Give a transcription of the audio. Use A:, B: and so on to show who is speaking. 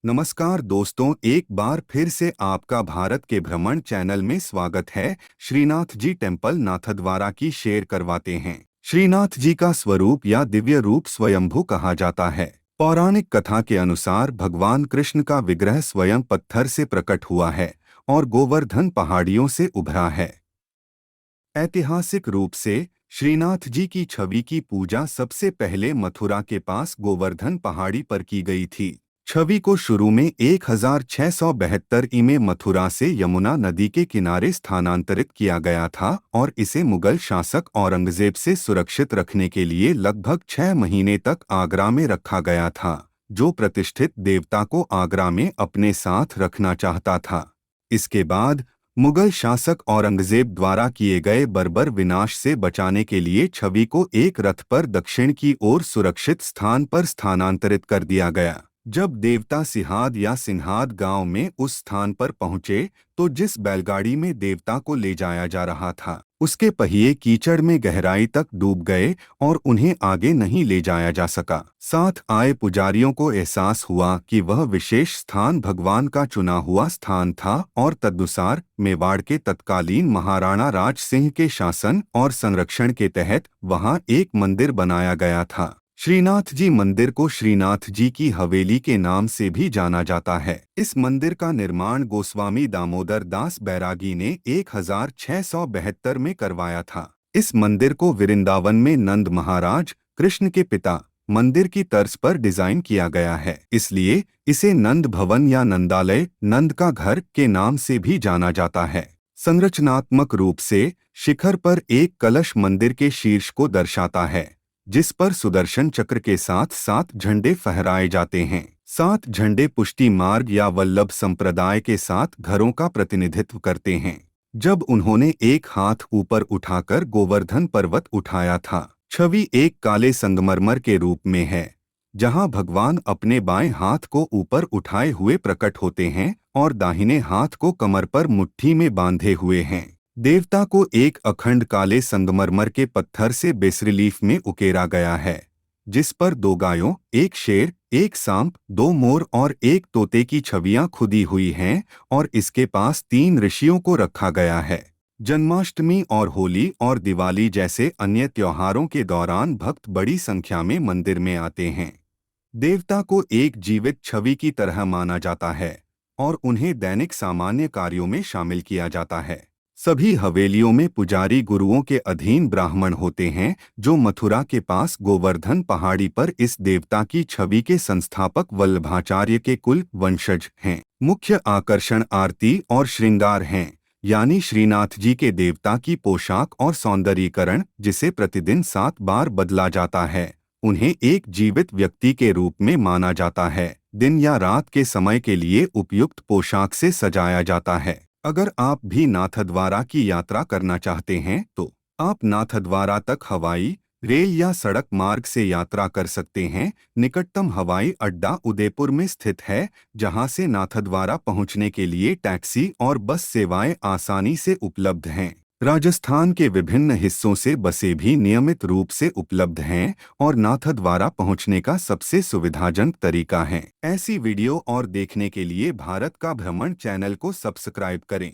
A: नमस्कार दोस्तों, एक बार फिर से आपका भारत के भ्रमण चैनल में स्वागत है। श्रीनाथ जी टेम्पल नाथद्वारा की शेयर करवाते हैं। श्रीनाथ जी का स्वरूप या दिव्य रूप स्वयंभू कहा जाता है। पौराणिक कथा के अनुसार भगवान कृष्ण का विग्रह स्वयं पत्थर से प्रकट हुआ है और गोवर्धन पहाड़ियों से उभरा है। ऐतिहासिक रूप से श्रीनाथ जी की छवि की पूजा सबसे पहले मथुरा के पास गोवर्धन पहाड़ी पर की गई थी। छवि को शुरू में 1672 में मथुरा से यमुना नदी के किनारे स्थानांतरित किया गया था और इसे मुगल शासक औरंगजेब से सुरक्षित रखने के लिए लगभग 6 महीने तक आगरा में रखा गया था, जो प्रतिष्ठित देवता को आगरा में अपने साथ रखना चाहता था। इसके बाद मुगल शासक औरंगजेब द्वारा किए गए बर्बर विनाश से बचाने के लिए छवि को एक रथ पर दक्षिण की ओर सुरक्षित स्थान पर स्थानांतरित कर दिया गया। जब देवता सिहाद या सिन्हाद गांव में उस स्थान पर पहुंचे तो जिस बैलगाड़ी में देवता को ले जाया जा रहा था उसके पहिए कीचड़ में गहराई तक डूब गए और उन्हें आगे नहीं ले जाया जा सका। साथ आए पुजारियों को एहसास हुआ कि वह विशेष स्थान भगवान का चुना हुआ स्थान था और तदनुसार मेवाड़ के तत्कालीन महाराणा राज सिंह के शासन और संरक्षण के तहत वहां एक मंदिर बनाया गया था। श्रीनाथ जी मंदिर को श्रीनाथ जी की हवेली के नाम से भी जाना जाता है। इस मंदिर का निर्माण गोस्वामी दामोदर दास बैरागी ने 1672 में करवाया था। इस मंदिर को वृंदावन में नंद महाराज कृष्ण के पिता मंदिर की तर्ज पर डिजाइन किया गया है, इसलिए इसे नंद भवन या नंदालय, नंद का घर के नाम से भी जाना जाता है। संरचनात्मक रूप से शिखर पर एक कलश मंदिर के शीर्ष को दर्शाता है, जिस पर सुदर्शन चक्र के साथ 7 झंडे फहराए जाते हैं। 7 झंडे पुष्टि मार्ग या वल्लभ संप्रदाय के 7 घरों का प्रतिनिधित्व करते हैं। जब उन्होंने एक हाथ ऊपर उठाकर गोवर्धन पर्वत उठाया था, छवि एक काले संगमरमर के रूप में है, जहां भगवान अपने बाएं हाथ को ऊपर उठाए हुए प्रकट होते हैं और दाहिने हाथ को कमर पर मुट्ठी में बांधे हुए हैं। देवता को एक अखंड काले संगमरमर के पत्थर से बेसरिलीफ में उकेरा गया है, जिस पर 2 गायों, एक शेर, एक सांप, 2 मोर और एक तोते की छवियां खुदी हुई हैं और इसके पास 3 ऋषियों को रखा गया है। जन्माष्टमी और होली और दिवाली जैसे अन्य त्योहारों के दौरान भक्त बड़ी संख्या में मंदिर में आते हैं। देवता को एक जीवित छवि की तरह माना जाता है और उन्हें दैनिक सामान्य कार्यों में शामिल किया जाता है। सभी हवेलियों में पुजारी गुरुओं के अधीन ब्राह्मण होते हैं, जो मथुरा के पास गोवर्धन पहाड़ी पर इस देवता की छवि के संस्थापक वल्लभाचार्य के कुल वंशज हैं। मुख्य आकर्षण आरती और श्रृंगार हैं, यानी श्रीनाथ जी के देवता की पोशाक और सौंदर्यीकरण, जिसे प्रतिदिन 7 बार बदला जाता है। उन्हें एक जीवित व्यक्ति के रूप में माना जाता है। दिन या रात के समय के लिए उपयुक्त पोशाक से सजाया जाता है। अगर आप भी नाथद्वारा की यात्रा करना चाहते हैं तो आप नाथद्वारा तक हवाई, रेल या सड़क मार्ग से यात्रा कर सकते हैं। निकटतम हवाई अड्डा उदयपुर में स्थित है, जहां से नाथद्वारा पहुंचने के लिए टैक्सी और बस सेवाएं आसानी से उपलब्ध हैं। राजस्थान के विभिन्न हिस्सों से बसें भी नियमित रूप से उपलब्ध हैं और नाथद्वारा पहुंचने का सबसे सुविधाजनक तरीका है। ऐसी वीडियो और देखने के लिए भारत का भ्रमण चैनल को सब्सक्राइब करें।